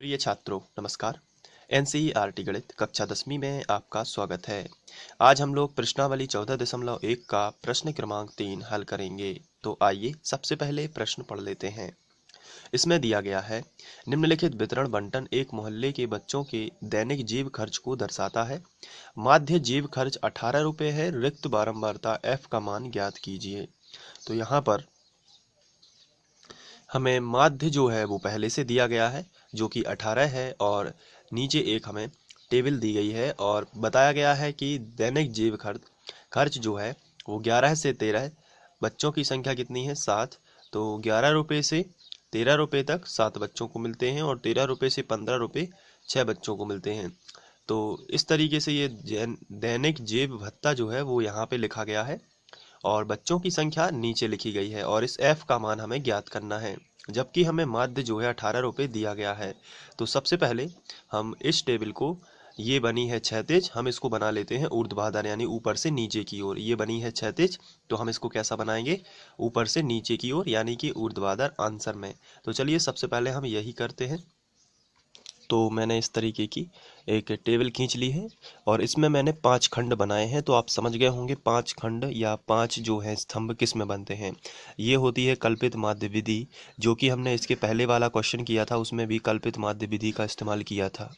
प्रिय छात्रों नमस्कार। एनसीईआरटी गणित कक्षा 10वीं में आपका स्वागत है। आज हम लोग प्रश्नावली 14.1 का प्रश्न क्रमांक 3 हल करेंगे। तो आइए सबसे पहले प्रश्न पढ़ लेते हैं। इसमें दिया गया है, निम्नलिखित वितरण बंटन एक मोहल्ले के बच्चों के दैनिक जेब खर्च को दर्शाता है। माध्य जेब खर्च 18 रुपये है। रिक्त बारंबारता f का मान ज्ञात कीजिए। तो यहाँ पर हमें माध्य जो है वो पहले से दिया गया है जो कि 18 है, और नीचे एक हमें टेबल दी गई है और बताया गया है कि दैनिक जेब खर्च खर्च जो है वो 11 से 13। बच्चों की संख्या कितनी है? 7। तो 11 रुपये से 13 रुपये तक 7 बच्चों को मिलते हैं और 13 रुपये से 15 रुपये 6 बच्चों को मिलते हैं। तो इस तरीके से ये दैनिक जेब भत्ता जो है वो यहाँ पे लिखा गया है और बच्चों की संख्या नीचे लिखी गई है और इस f का मान हमें ज्ञात करना है, जबकि हमें माध्य जो है 18 रुपये दिया गया है। तो सबसे पहले हम इस टेबल को, ये बनी है क्षैतिज, हम इसको बना लेते हैं ऊर्ध्वाधर यानी ऊपर से नीचे की ओर। ये बनी है क्षैतिज, तो हम इसको कैसा बनाएंगे? ऊपर से नीचे की ओर यानी कि ऊर्ध्वाधर आंसर में। तो चलिए सबसे पहले हम यही करते हैं। तो मैंने इस तरीके की एक टेबल खींच ली है और इसमें मैंने 5 खंड बनाए हैं। तो आप समझ गए होंगे 5 खंड या 5 जो है स्तंभ किस में बनते हैं। ये होती है कल्पित माध्य विधि, जो कि हमने इसके पहले वाला क्वेश्चन किया था, उसमें भी कल्पित माध्य विधि का इस्तेमाल किया था।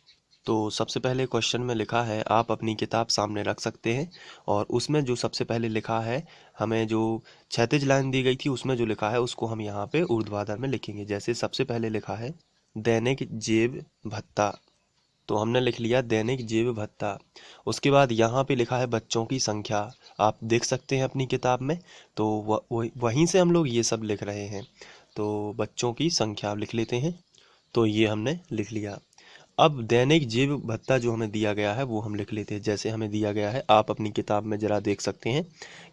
तो सबसे पहले क्वेश्चन में लिखा है, आप अपनी किताब सामने रख सकते हैं, और उसमें जो सबसे पहले लिखा है, हमें जो क्षैतिज लाइन दी गई थी उसमें जो लिखा है उसको हम यहाँ पे ऊर्ध्वाधर में लिखेंगे। जैसे सबसे पहले लिखा है दैनिक जेब भत्ता, तो हमने लिख लिया दैनिक जेब भत्ता। उसके बाद यहाँ पे लिखा है बच्चों की संख्या, आप देख सकते हैं अपनी किताब में। तो वहीं से हम लोग ये सब लिख रहे हैं। तो बच्चों की संख्या लिख लेते हैं, तो ये हमने लिख लिया। अब दैनिक जेब भत्ता जो हमें दिया गया है वो हम लिख लेते हैं। जैसे हमें दिया गया है, आप अपनी किताब में ज़रा देख सकते हैं,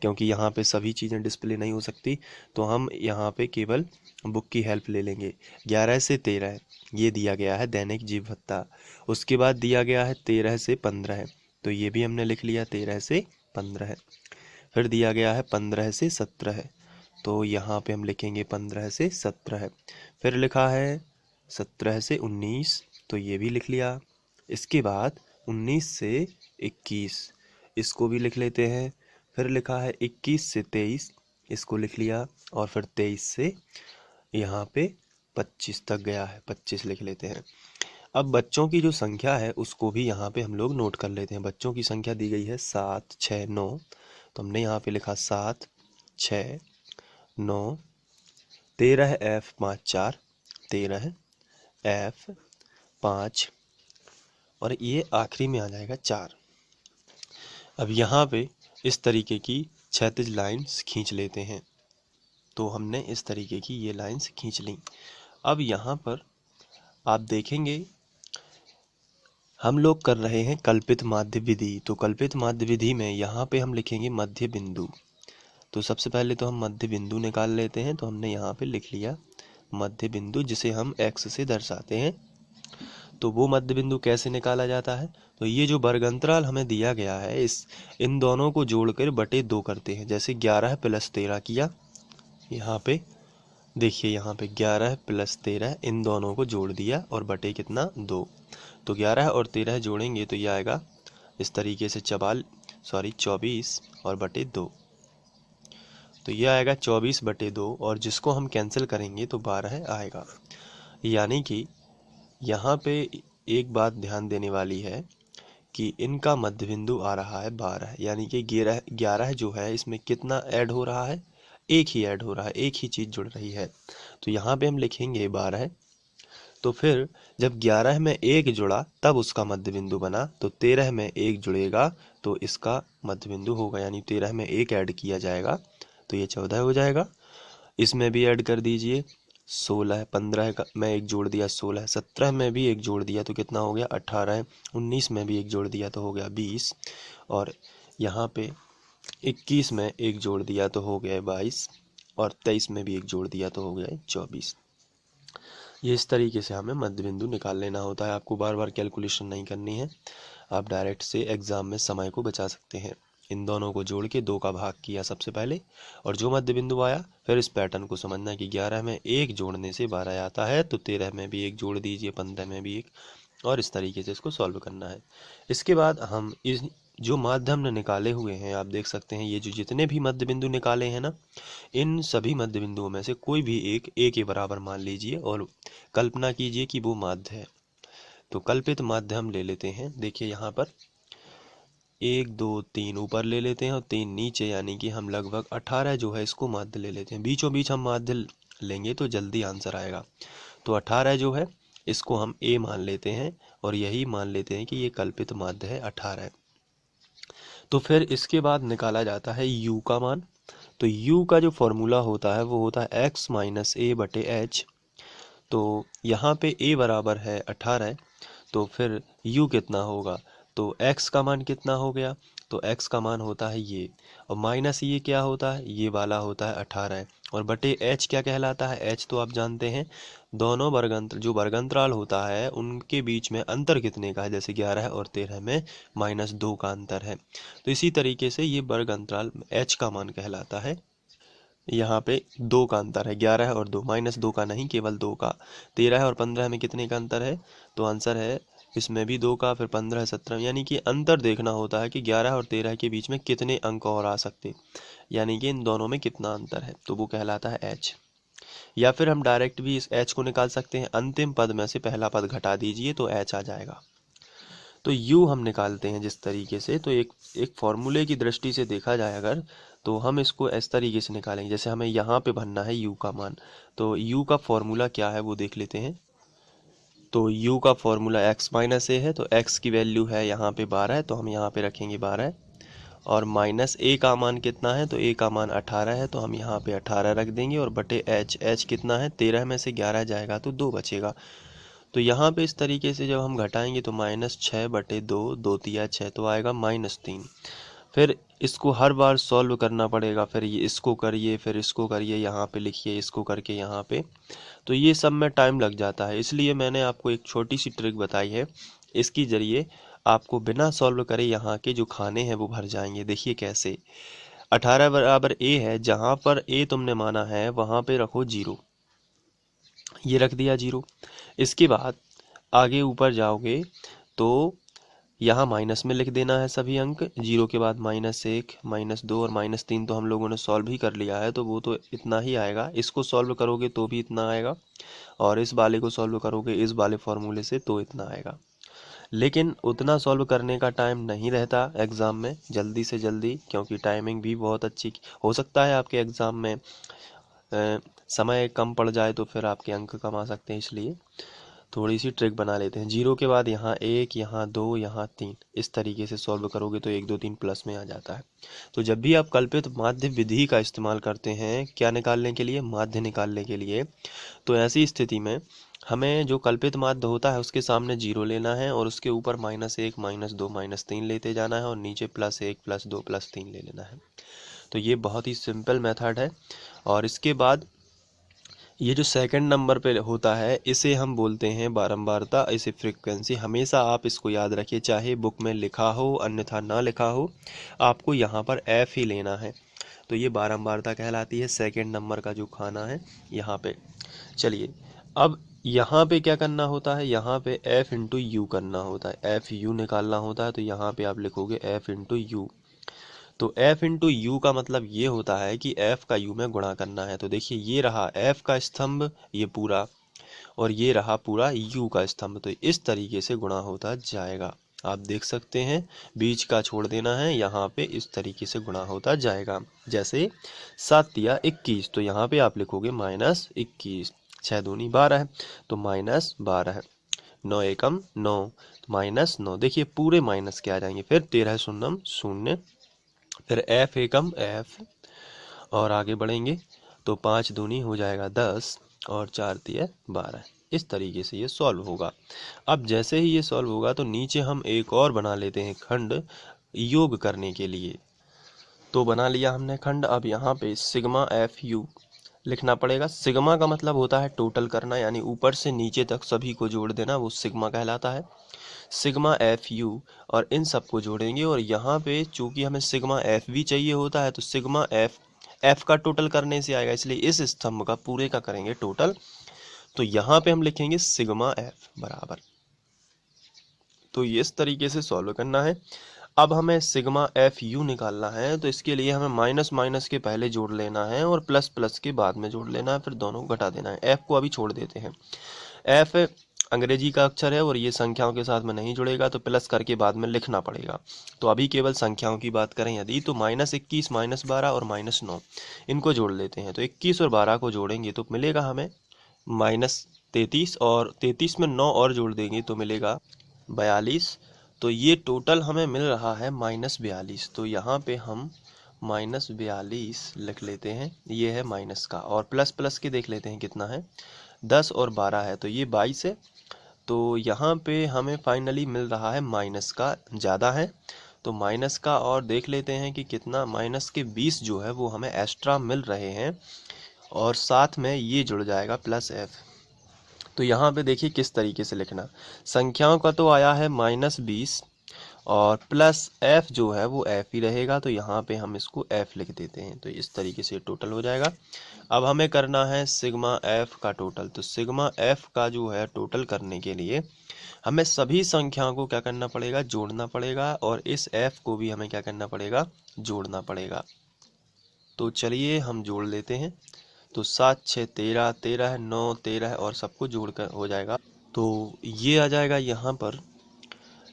क्योंकि यहाँ पे सभी चीज़ें डिस्प्ले नहीं हो सकती, तो हम यहाँ पे केवल बुक की हेल्प ले लेंगे। 11 से 13 ये दिया गया है दैनिक जेब भत्ता। उसके बाद दिया गया है 13 से 15, तो ये भी हमने लिख लिया 13 से 15। फिर दिया गया है 15 से 17, तो यहाँ पे हम लिखेंगे 15 से 17। फिर लिखा है 17 से 19, तो ये भी लिख लिया। इसके बाद 19 से 21, इसको भी लिख लेते हैं। फिर लिखा है 21 से 23, इसको लिख लिया। और फिर 23 से यहाँ पे 25 तक गया है, 25 लिख लेते हैं। अब बच्चों की जो संख्या है उसको भी यहाँ पे हम लोग नोट कर लेते हैं। बच्चों की संख्या दी गई है 7, 6, 9, तो हमने यहाँ पे लिखा 7, 6, 9, 13 F 5 4, 13 F 5, और ये आखिरी में आ जाएगा 4। अब यहाँ पे इस तरीके की क्षैतिज लाइंस खींच लेते हैं। तो हमने इस तरीके की ये लाइंस खींच ली। अब यहाँ पर आप देखेंगे हम लोग कर रहे हैं कल्पित माध्य विधि। तो कल्पित माध्य विधि में यहाँ पे हम लिखेंगे मध्य बिंदु। तो सबसे पहले तो हम मध्य बिंदु निकाल लेते हैं। तो हमने यहाँ पे लिख लिया मध्य बिंदु, जिसे हम x से दर्शाते हैं। तो वो मध्य बिंदु कैसे निकाला जाता है? तो ये जो वर्ग अंतराल हमें दिया गया है, इन दोनों को जोड़कर बटे 2 करते हैं। जैसे 11 + 13 किया, यहाँ पे देखिए, यहाँ पे 11 + 13 इन दोनों को जोड़ दिया और बटे कितना? 2। तो 11 और 13 जोड़ेंगे तो ये आएगा इस तरीके से 24 और बटे 2। तो ये आएगा 24 बटे 2, और जिसको हम कैंसिल करेंगे तो 12 आएगा। यानी कि यहाँ पे एक बात ध्यान देने वाली है कि इनका मध्य बिंदु आ रहा है 12, यानी कि 11 जो है इसमें कितना ऐड हो रहा है? एक ही ऐड हो रहा है, एक ही चीज़ जुड़ रही है। तो यहाँ पे हम लिखेंगे 12। तो फिर जब 11 में 1 जुड़ा तब उसका मध्य बिंदु बना, तो 13 में 1 जुड़ेगा तो इसका मध्य बिंदु होगा, यानी 13 में 1 ऐड किया जाएगा तो ये 14 हो जाएगा। इसमें भी ऐड कर दीजिए 16, 15 का में 1 जोड़ दिया 16, 17 में भी 1 जोड़ दिया तो कितना हो गया? 18, 19 में भी 1 जोड़ दिया तो हो गया 20, और यहाँ पे 21 में 1 जोड़ दिया तो हो गया 22, और 23 में भी 1 जोड़ दिया तो हो गया 24। ये इस तरीके से हमें मध्य बिंदु निकाल लेना होता है। आपको बार बार कैलकुलेशन नहीं करनी है, आप डायरेक्ट से एग्ज़ाम में समय को बचा सकते हैं। इन दोनों को जोड़ के 2 का भाग किया सबसे पहले, और जो मध्य बिंदु आया फिर इस पैटर्न को समझना है कि 11 में 1 जोड़ने से 12 आता है, तो 13 में भी 1 जोड़ दीजिए, 15 में भी 1, और इस तरीके से इसको सॉल्व करना है। इसके बाद हम इस जो माध्य हमने निकाले हुए हैं, आप देख सकते हैं ये जो जितने भी मध्य बिंदु निकाले हैं ना, इन सभी मध्य बिंदुओं में से कोई भी एक a के बराबर मान लीजिए और कल्पना कीजिए कि वो माध्य है। तो कल्पित माध्य हम ले लेते हैं। देखिए यहाँ पर 1 2 3 ऊपर ले लेते हैं और 3 नीचे, यानी कि हम लगभग 18 जो है इसको माध्य ले लेते हैं। बीचों बीच हम माध्य लेंगे तो जल्दी आंसर आएगा। तो 18 जो है इसको हम a मान लेते हैं और यही मान लेते हैं कि ये कल्पित माध्य है 18। तो फिर इसके बाद निकाला जाता है u का मान। तो u का जो फॉर्मूला होता है वो होता है x माइनस a बटे h। तो यहाँ पे a बराबर है 18, तो फिर u कितना होगा, तो x का मान कितना हो गया, तो x का मान होता है ये, और माइनस ये क्या होता है, ये वाला होता है 18, और बटे h क्या कहलाता है, h तो आप जानते हैं दोनों वर्गंत्र जो वर्गंतराल होता है उनके बीच में अंतर कितने का है, जैसे 11 और 13 में -2 का अंतर है। तो इसी तरीके से ये वर्गंतराल h का मान कहलाता है। यहाँ पे 2 का अंतर है, 11 और 2, -2 का नहीं, केवल 2 का। 13 और 15 में कितने का अंतर है, तो आंसर है इसमें भी 2 का, फिर 15 17, यानी कि अंतर देखना होता है कि 11 और 13 के बीच में कितने अंक और आ सकते, यानी कि इन दोनों में कितना अंतर है, तो वो कहलाता है h। या फिर हम डायरेक्ट भी इस h को निकाल सकते हैं, अंतिम पद में से पहला पद घटा दीजिए तो h आ जाएगा। तो u हम निकालते हैं जिस तरीके से, तो एक फॉर्मूले की दृष्टि से देखा जाए अगर, तो हम इसको इस तरीके से निकालेंगे। जैसे हमें यहाँ पे भरना है u का मान, तो u का फॉर्मूला क्या है वो देख लेते हैं। तो u का फॉर्मूला x माइनस a है, तो x की वैल्यू है यहाँ पे 12, तो हम यहाँ पे रखेंगे 12, और माइनस a का मान कितना है, तो a का मान 18 है, तो हम यहाँ पे 18 रख देंगे, और बटे h कितना है, 13 में से 11 जाएगा तो 2 बचेगा। तो यहाँ पे इस तरीके से जब हम घटाएंगे तो -6 बटे 2, 2 तिया 6, तो आएगा -3। फिर इसको हर बार सॉल्व करना पड़ेगा, फिर ये इसको करिए, फिर इसको करिए, यहाँ पे लिखिए, इसको करके यहाँ पे, तो ये सब में टाइम लग जाता है। इसलिए मैंने आपको एक छोटी सी ट्रिक बताई है, इसकी जरिए आपको बिना सॉल्व करे यहाँ के जो खाने हैं वो भर जाएंगे। देखिए कैसे, 18 बराबर a है, जहाँ पर a तुमने माना है वहाँ पे रखो 0, ये रख दिया 0। इसके बाद आगे ऊपर जाओगे तो यहाँ माइनस में लिख देना है सभी अंक, 0 के बाद -1 -2 और -3 तो हम लोगों ने सॉल्व ही कर लिया है, तो वो तो इतना ही आएगा। इसको सॉल्व करोगे तो भी इतना आएगा, और इस वाले को सॉल्व करोगे इस वाले फॉर्मूले से तो इतना आएगा। लेकिन उतना सॉल्व करने का टाइम नहीं रहता एग्ज़ाम में, जल्दी से जल्दी, क्योंकि टाइमिंग भी बहुत अच्छी हो सकता है आपके एग्ज़ाम में समय कम पड़ जाए तो फिर आपके अंक कम आ सकते हैं, इसलिए थोड़ी सी ट्रिक बना लेते हैं। 0 के बाद यहाँ 1, यहाँ 2, यहाँ 3, इस तरीके से सॉल्व करोगे तो 1 2 3 प्लस में आ जाता है। तो जब भी आप कल्पित माध्य विधि का इस्तेमाल करते हैं क्या निकालने के लिए, माध्य निकालने के लिए, तो ऐसी स्थिति में हमें जो कल्पित माध्य होता है उसके सामने 0 लेना है, और उसके ऊपर -1 -2 -3 लेते जाना है, और नीचे +1 +2 +3 ले लेना है। तो ये बहुत ही सिंपल मेथड है। और इसके बाद ये जो सेकंड नंबर पे होता है इसे हम बोलते हैं बारंबारता, इसे फ्रीक्वेंसी। हमेशा आप इसको याद रखिए, चाहे बुक में लिखा हो अन्यथा ना लिखा हो, आपको यहाँ पर f ही लेना है। तो ये बारंबारता कहलाती है, सेकंड नंबर का जो खाना है यहाँ पे। चलिए अब यहाँ पे क्या करना होता है, यहाँ पे f इंटू यू करना होता है, f u निकालना होता है। तो यहाँ पे आप लिखोगे f इंटू यू। तो f इंटू यू का मतलब ये होता है कि f का u में गुणा करना है। तो देखिए ये रहा f का स्तंभ ये पूरा, और ये रहा पूरा u का स्तंभ, तो इस तरीके से गुणा होता जाएगा। आप देख सकते हैं बीच का छोड़ देना है, यहाँ पे इस तरीके से गुणा होता जाएगा। जैसे 7 या 21, तो यहाँ पे आप लिखोगे -21, 6 दूनी 12 है तो -12, 9 एकम 9, -9। देखिए पूरे माइनस के आ जाएंगे, फिर 13 शून्यम 0, फिर f एकम f, और आगे बढ़ेंगे तो 5 दूनी हो जाएगा 10, और 4 तिया 12। इस तरीके से ये सॉल्व होगा। अब जैसे ही ये सॉल्व होगा तो नीचे हम एक और बना लेते हैं खंड योग करने के लिए। तो बना लिया हमने खंड। अब यहाँ पे सिग्मा f u लिखना पड़ेगा। सिग्मा का मतलब होता है टोटल करना, यानी ऊपर से नीचे तक सभी को जोड़ देना, वो सिग्मा कहलाता है। सिग्मा एफ यू, और इन सब को जोड़ेंगे, और यहाँ पे चूंकि हमें सिग्मा एफ भी चाहिए होता है तो सिग्मा एफ एफ का टोटल करने से आएगा, इसलिए इस स्तंभ का पूरे का करेंगे टोटल। तो यहाँ पे हम लिखेंगे सिग्मा एफ बराबर। तो ये इस तरीके से सॉल्व करना है। अब हमें सिग्मा एफ यू निकालना है, तो इसके लिए हमें माइनस माइनस के पहले जोड़ लेना है और प्लस प्लस के बाद में जोड़ लेना है, फिर दोनों घटा देना है। एफ को अभी छोड़ देते हैं। एफ अंग्रेजी का अक्षर है और ये संख्याओं के साथ में नहीं जुड़ेगा, तो प्लस करके बाद में लिखना पड़ेगा। तो अभी केवल संख्याओं की बात करें यदि, तो -21, -12 और -9 इनको जोड़ लेते हैं। तो 21 और 12 को जोड़ेंगे तो मिलेगा हमें -33, और 33 में 9 और जोड़ देंगे तो मिलेगा 42। तो ये टोटल हमें मिल रहा है -42। तो यहाँ पे हम -42 लिख लेते हैं, ये है माइनस का, और प्लस प्लस के देख लेते हैं कितना है, 10 और 12 है तो ये 22 है। तो यहाँ पे हमें फाइनली मिल रहा है माइनस का ज़्यादा है, तो माइनस का और देख लेते हैं कि कितना, माइनस के 20 जो है वो हमें एक्स्ट्रा मिल रहे हैं, और साथ में ये जुड़ जाएगा प्लस एफ। तो यहाँ पे देखिए किस तरीके से लिखना, संख्याओं का तो आया है -20, और प्लस एफ जो है वो एफ ही रहेगा, तो यहाँ पे हम इसको एफ लिख देते हैं। तो इस तरीके से टोटल हो जाएगा। अब हमें करना है सिग्मा एफ का टोटल। तो सिग्मा एफ का जो है टोटल करने के लिए हमें सभी संख्याओं को क्या करना पड़ेगा, जोड़ना पड़ेगा, और इस एफ को भी हमें क्या करना पड़ेगा, जोड़ना पड़ेगा। तो चलिए हम जोड़ लेते हैं। तो 7 6 13, 13 है 9, 13 है, और सबको जोड़कर हो जाएगा। तो ये आ जाएगा यहाँ पर,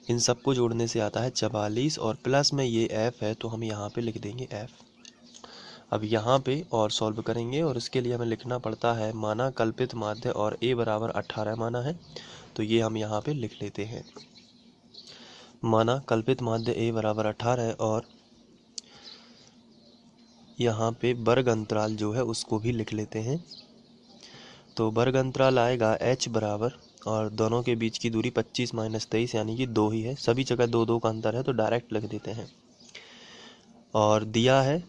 इन सबको जोड़ने से आता है 44, और प्लस में ये एफ है तो हम यहाँ पे लिख देंगे एफ। अब यहाँ पे और सॉल्व करेंगे, और इसके लिए हमें लिखना पड़ता है माना कल्पित माध्य, और a बराबर 18 माना है, तो ये हम यहाँ पे लिख लेते हैं। माना कल्पित माध्य a बराबर 18 है, और यहाँ पे वर्ग अंतराल जो है उसको भी लिख लेते हैं। तो वर्ग अंतराल आएगा h बराबर, और दोनों के बीच की दूरी 25 - 23 यानी कि 2 ही है, सभी जगह 2 2 का अंतर है तो डायरेक्ट लिख देते हैं। और दिया है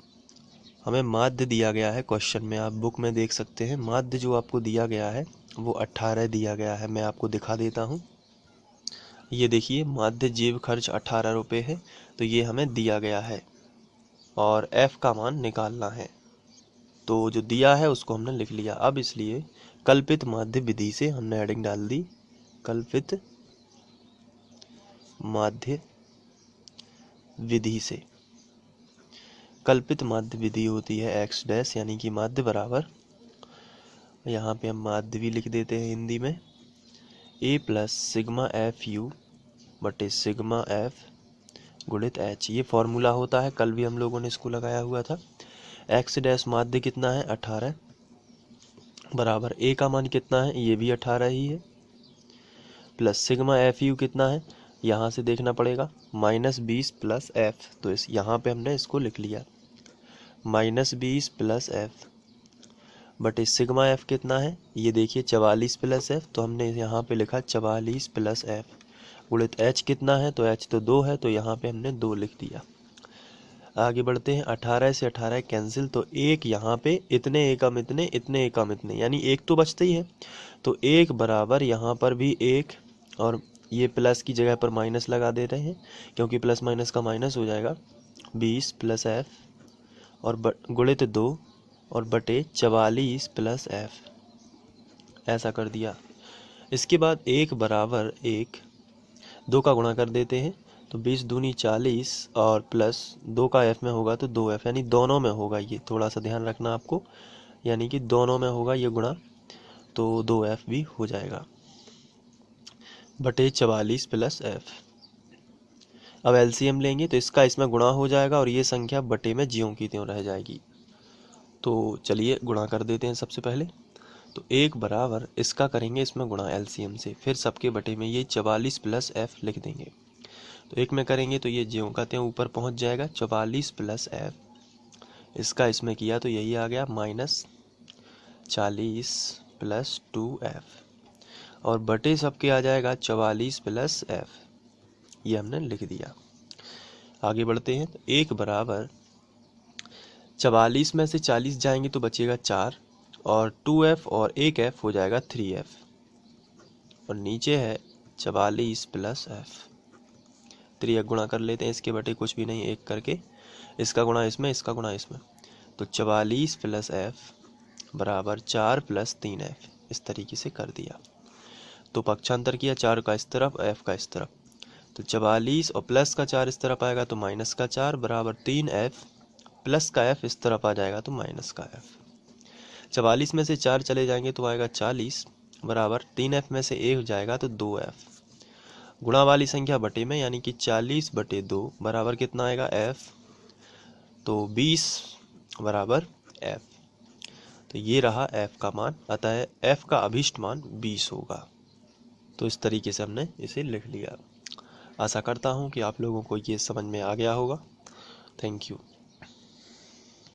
हमें माध्य दिया गया है, क्वेश्चन में आप बुक में देख सकते हैं, माध्य जो आपको दिया गया है वो 18 दिया गया है। मैं आपको दिखा देता हूँ, ये देखिए माध्य जेब खर्च 18 रुपये है, तो ये हमें दिया गया है, और f का मान निकालना है। तो जो दिया है उसको हमने लिख लिया। अब इसलिए कल्पित माध्य विधि से हमने हेडिंग डाल दी, कल्पित माध्य विधि से। कल्पित माध्य विधि होती है x डैश, यानी कि माध्य बराबर, यहाँ पे हम माध्य भी लिख देते हैं हिंदी में, a plus sigma F you बटे सिग्मा एफ गुणित h। ये फॉर्मूला होता है, कल भी हम लोगों ने इसको लगाया हुआ था। x डैश माध्य कितना है 18, बराबर a का मान कितना है, ये भी 18 ही है, प्लस सिग्मा एफ यू कितना है, यहाँ से देखना पड़ेगा, -20 प्लस एफ। तो इस यहाँ पे हमने इसको लिख लिया, -20 प्लस एफ बटे सिग्मा एफ कितना है, ये देखिए 44 प्लस एफ, तो हमने यहाँ पे लिखा 44 प्लस एफ गुणित एच कितना है, तो एच तो 2 है, तो यहाँ पे हमने 2 लिख दिया। आगे बढ़ते हैं, 18 से 18 कैंसिल, तो एक यहाँ पे इतने एकम इतने, इतने एकम इतने, यानी एक तो बचता ही है, तो एक बराबर यहाँ पर भी एक, और ये प्लस की जगह पर माइनस लगा दे रहे हैं क्योंकि प्लस माइनस का माइनस हो जाएगा, 20 प्लस एफ और गुणित 2 और बटे 44 प्लस एफ, ऐसा कर दिया। इसके बाद एक बराबर एक, 2 का गुणा कर देते हैं, तो 20 दूनी 40 और प्लस 2 का एफ में होगा तो 2f, यानी दोनों में होगा, ये थोड़ा सा ध्यान रखना आपको, यानी कि दोनों में होगा ये गुणा, तो 2f भी हो जाएगा बटे 44 प्लस एफ। अब एलसीएम लेंगे तो इसका इसमें गुणा हो जाएगा, और ये संख्या बटे में ज्यों की त्यों रह जाएगी। तो चलिए गुणा कर देते हैं सबसे पहले, तो एक बराबर इसका करेंगे इसमें गुणा एलसीएम से, फिर सबके बटे में ये 44 प्लस एफ लिख देंगे, तो एक में करेंगे तो ये ज्यों का त्यों ऊपर पहुंच जाएगा, 44 प्लस एफ, इसका इसमें किया तो यही आ गया -40 प्लस 2f, और बटे सबके आ जाएगा 44 प्लस एफ, ये हमने लिख दिया। आगे बढ़ते हैं, तो एक बराबर 44 में से 40 जाएंगे तो बचेगा 4, और 2f और एक f हो जाएगा 3f, और नीचे है 44 प्लस f। 3 गुणा कर लेते हैं, इसके बटे कुछ भी नहीं, एक करके इसका गुणा इसमें, इसका गुणा इसमें, तो 44 प्लस f बराबर 4 प्लस 3f, इस तरीके से कर दिया। तो पक्षांतर किया, 4 का इस तरफ, f का इस तरफ, तो 44 और प्लस का 4 इस तरफ आएगा तो माइनस का 4 बराबर 3f, प्लस का f इस तरफ आ जाएगा तो माइनस का f। 44 में से 4 चले जाएंगे तो आएगा 40 बराबर 3f में से 1 जाएगा तो 2f, गुणा वाली संख्या बटे में, यानी कि 40/2 बराबर कितना आएगा f, तो 20 बराबर f। तो ये रहा f का मान, अतः f का अभिष्ट मान 20 होगा। तो इस तरीके से हमने इसे लिख लिया। आशा करता हूँ कि आप लोगों को ये समझ में आ गया होगा। Thank you.